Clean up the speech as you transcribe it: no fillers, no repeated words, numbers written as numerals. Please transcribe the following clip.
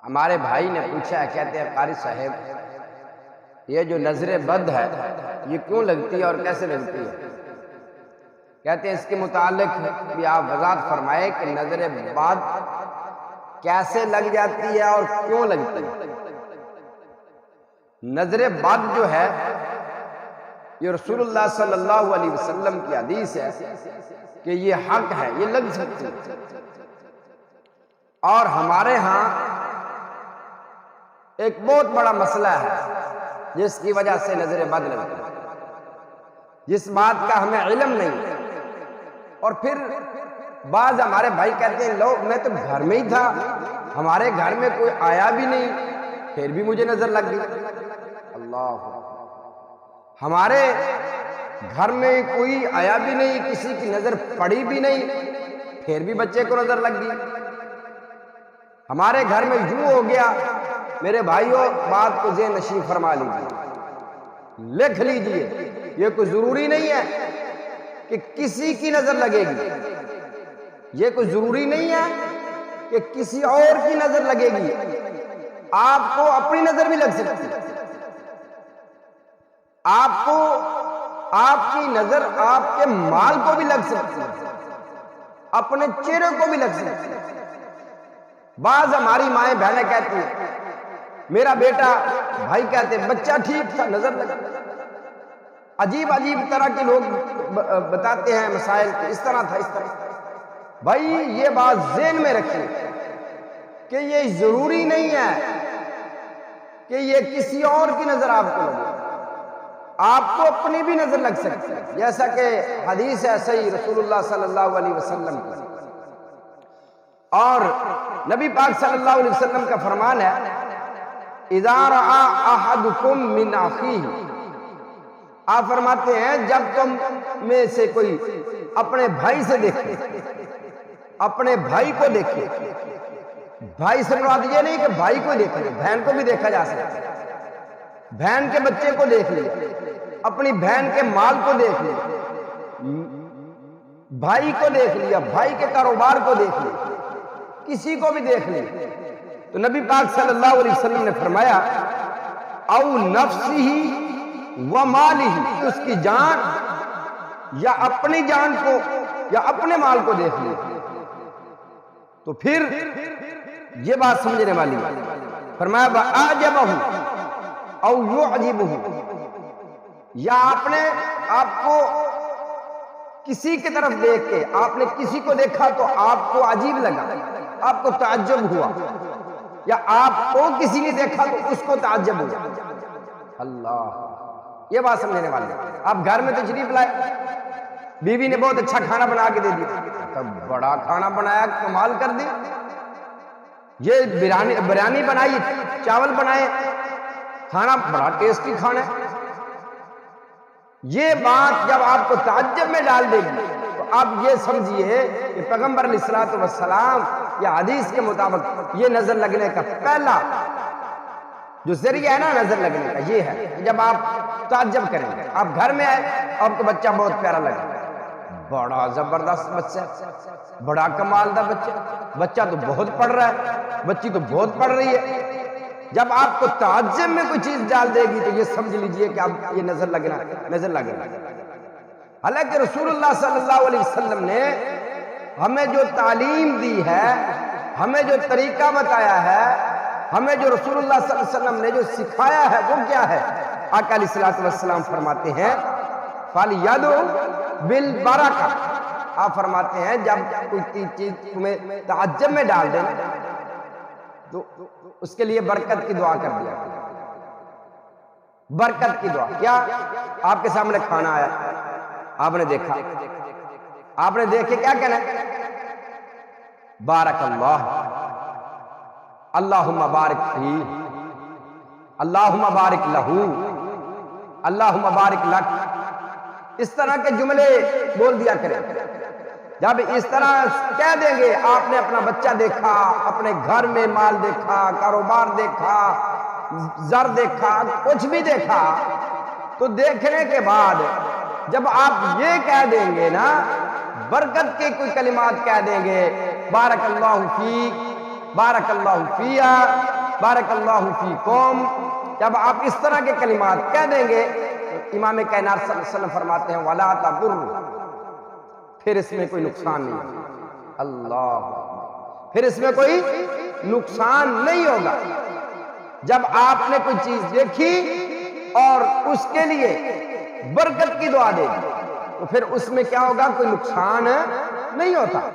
ہمارے بھائی نے پوچھا ہے، کہتے ہیں قاری صاحب یہ جو نظر بد ہے یہ کیوں لگتی ہے اور کیسے لگتی ہے؟ کہتے ہیں اس کے متعلق بھی آپ وضاحت فرمائے کہ نظر بد کیسے لگ جاتی ہے اور کیوں لگتی ہے۔ نظر بد جو ہے یہ رسول اللہ صلی اللہ علیہ وسلم کی حدیث ہے کہ یہ حق ہے، یہ لگ سکتی ہے، اور ہمارے ہاں ایک بہت بڑا مسئلہ ہے جس کی وجہ سے نظر بد لگتی ہے، جس بات کا ہمیں علم نہیں ہے، اور پھر بعض ہمارے بھائی کہتے ہیں لو میں تو گھر میں ہی تھا، ہمارے گھر میں کوئی آیا بھی نہیں پھر بھی مجھے نظر لگ گئی۔ اللہ، ہمارے گھر میں کوئی آیا بھی نہیں، کسی کی نظر پڑی بھی نہیں پھر بھی بچے کو نظر لگ گئی۔ ہمارے گھر میں یوں ہو گیا، میرے بھائیوں بات کو ذہن نشین فرما لیجیے، لکھ لیجیے، یہ کوئی ضروری نہیں ہے کہ کسی کی نظر لگے گی، یہ کوئی ضروری نہیں ہے کہ کسی اور کی نظر لگے گی، آپ کو اپنی نظر بھی لگ سکتی ہے، آپ کو آپ کی نظر آپ کے مال کو بھی لگ سکتی ہے، اپنے چہرے کو بھی لگ سکتی ہے۔ بعض ہماری مائیں بہنیں کہتی ہیں میرا بیٹا، بھائی کہتے ہیں بچہ ٹھیک تھا نظر لگا، عجیب عجیب طرح کے لوگ بتاتے ہیں مسائل کہ اس طرح تھا اس طرح۔ بھائی یہ بات ذہن میں رکھیں کہ یہ ضروری نہیں ہے کہ یہ کسی اور کی نظر آپ کو لگے، آپ کو اپنی بھی نظر لگ سکتی ہے، جیسا کہ حدیث ہے صحیح رسول اللہ صلی اللہ علیہ وسلم کی، اور نبی پاک صلی اللہ علیہ وسلم کا فرمان ہے اذا رأى احدكم من اخیہ، آپ فرماتے ہیں جب تم میں سے کوئی اپنے بھائی سے دیکھے، اپنے بھائی کو دیکھے، بھائی سے مراد یہ نہیں کہ بھائی کو دیکھے، بہن کو بھی دیکھا جا سکتا ہے، بہن کے بچے کو دیکھ لیا، اپنی بہن کے مال کو دیکھ لیا، بھائی کو دیکھ لیا، بھائی کے کاروبار کو دیکھ لیا، کسی کو بھی دیکھ لیا، تو نبی پاک صلی اللہ علیہ وسلم نے فرمایا او نفسہ و مالہ، کہ اس کی جان یا اپنی جان کو یا اپنے مال کو دیکھ لیا، تو پھر یہ بات سمجھنے والی ہے، فرمایا وَأَعْجَبَهُ او يُعْجِبُهُ، یا آپ کو کسی کی طرف دیکھ کے آپ نے کسی کو دیکھا تو آپ کو عجیب لگا، آپ کو تعجب ہوا، یا آپ کو کسی نے دیکھا تو اس کو تعجب ہوا۔ اللہ، یہ بات سمجھنے والی ہے۔ آپ گھر میں تشریف لائے، بیوی نے بہت اچھا کھانا بنا کے دے دیا، تب بڑا کھانا بنایا، کمال کر دی، یہ بریانی بنائی، چاول بنائے، کھانا بڑا ٹیسٹی کھانا ہے۔ یہ بات جب آپ کو تعجب میں ڈال دے گی تو آپ یہ سمجھیے کہ پیغمبر علیہ الصلوۃ والسلام یا حدیث کے مطابق یہ نظر لگنے کا پہلا جو ذریعہ ہے نا نظر لگنے کا، یہ ہے کہ جب آپ تعجب کریں گے، آپ گھر میں آئے، آپ کو بچہ بہت پیارا لگا، بڑا زبردست بچہ، بڑا کمال دا بچہ تو بہت پڑھ رہا ہے، بچی تو بہت پڑھ رہی ہے، جب آپ کو تعجب میں کوئی چیز ڈال دے گی تو یہ سمجھ لیجئے کہ اب یہ نظر لگنا۔ حالانکہ رسول اللہ صلی اللہ علیہ وسلم نے ہمیں جو تعلیم دی ہے، ہمیں جو طریقہ بتایا ہے، ہمیں جو رسول اللہ صلی اللہ علیہ وسلم نے جو سکھایا ہے وہ کیا ہے؟ آقا علیہ الصلوۃ والسلام فرماتے ہیں فَلْيَدْعُ بِالْبَرَكَةِ، آپ فرماتے ہیں جب کوئی چیز تمہیں تعجب میں ڈال دیں تو اس کے لیے برکت کی دعا کر دیا، برکت کی دعا۔ کیا؟ آپ کے سامنے کھانا آیا، آپ نے دیکھا، آپ نے دیکھے کیا کہنا ہے؟ بارک اللہ، اللہم بارک فیہ، اللہم بارک لہو، اللہم بارک لک، اس طرح کے جملے بول دیا کریں۔ جب اس طرح کہہ دیں گے، آپ نے اپنا بچہ دیکھا، اپنے گھر میں مال دیکھا، کاروبار دیکھا، زر دیکھا، کچھ بھی دیکھا، تو دیکھنے کے بعد جب آپ یہ کہہ دیں گے نا، برکت کے کوئی کلمات کہہ دیں گے، بارک اللہ فیک، بارک اللہ فیہ بارک اللہ فیکم، جب آپ اس طرح کے کلمات کہہ دیں گے تو امام کائنات صلی اللہ علیہ وسلم فرماتے ہیں وَلَا تَضُرُّ، پھر اس میں کوئی نقصان نہیں ہوگا۔ اللہ، پھر اس میں کوئی نقصان نہیں ہوگا۔ جب آپ نے کوئی چیز دیکھی اور اس کے لیے برکت کی دعا دے دی تو پھر اس میں کیا ہوگا؟ کوئی نقصان نہیں ہوتا۔